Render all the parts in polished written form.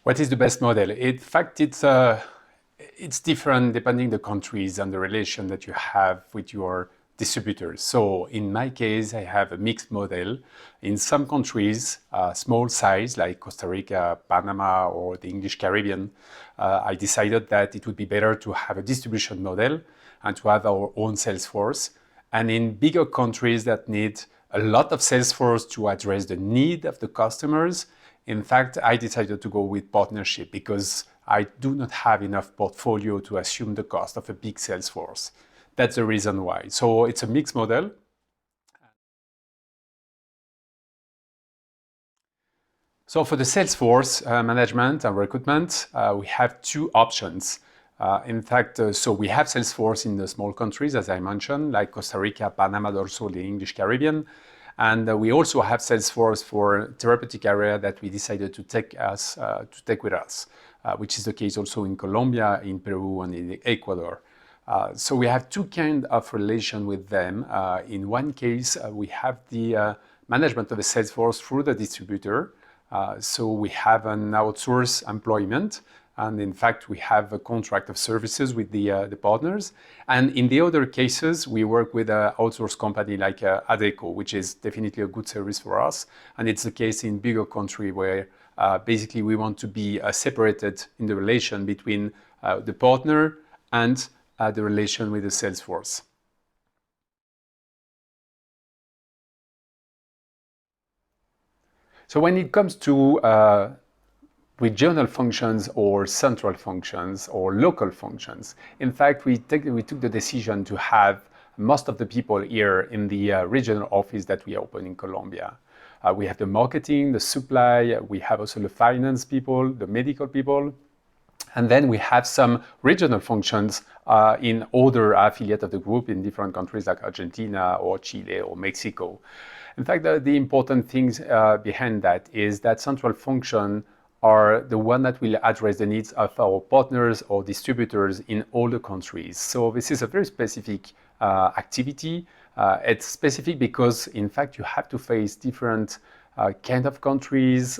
What is the best model? In fact, it's different depending the countries and the relation that you have with your distributors. So in my case, I have a mixed model. In some countries, small size like Costa Rica, Panama, or the English Caribbean, I decided that it would be better to have a distribution model and to have our own sales force. And in bigger countries that need a lot of sales force to address the need of the customers, in fact, I decided to go with partnership because I do not have enough portfolio to assume the cost of a big sales force. That's the reason why. So it's a mixed model. So for the sales force management and recruitment, we have two options. So we have sales force in the small countries, as I mentioned, like Costa Rica, Panama, but also the English Caribbean. And we also have sales force for therapeutic area that we decided to take with us, which is the case also in Colombia, in Peru, and in Ecuador. So we have two kinds of relation with them. In one case, we have the management of the sales force through the distributor. So we have an outsourced employment. And in fact, we have a contract of services with the partners. And in the other cases, we work with an outsourced company like Adecco, which is definitely a good service for us. And it's the case in bigger country where basically we want to be separated in the relation between the partner and the relation with the sales force. So when it comes to regional functions or central functions or local functions. In fact, we took the decision to have most of the people here in the regional office that we open in Colombia. We have the marketing, the supply, we have also the finance people, the medical people, and then we have some regional functions in other affiliates of the group in different countries like Argentina or Chile or Mexico. In fact, the important things behind that is that central function are the one that will address the needs of our partners or distributors in all the countries. So this is a very specific activity. It's specific because, in fact, you have to face different kind of countries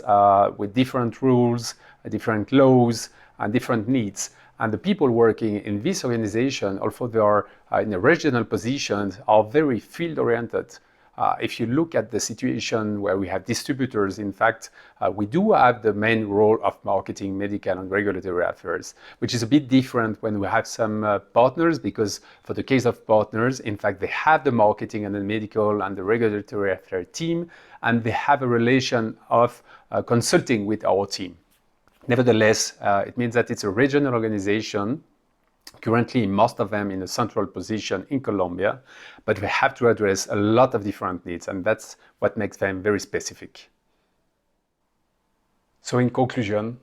with different rules, different laws, and different needs. And the people working in this organization, although they are in a regional positions, are very field-oriented. If you look at the situation where we have distributors, in fact, we do have the main role of marketing, medical, and regulatory affairs, which is a bit different when we have some partners, because for the case of partners, in fact, they have the marketing and the medical and the regulatory affairs team, and they have a relation of consulting with our team. Nevertheless, it means that it's a regional organization. Currently, most of them in a central position in Colombia, but we have to address a lot of different needs, and that's what makes them very specific. So in conclusion,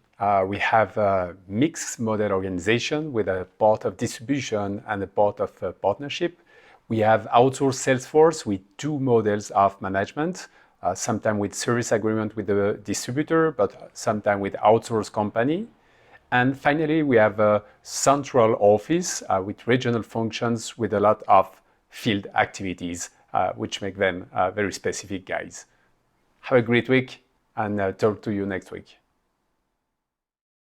we have a mixed model organization with a part of distribution and a part of partnership. We have outsourced sales force with two models of management, sometimes with service agreement with the distributor, but sometimes with outsourced company. And finally, we have a central office with regional functions with a lot of field activities, which make them very specific guys. Have a great week and talk to you next week.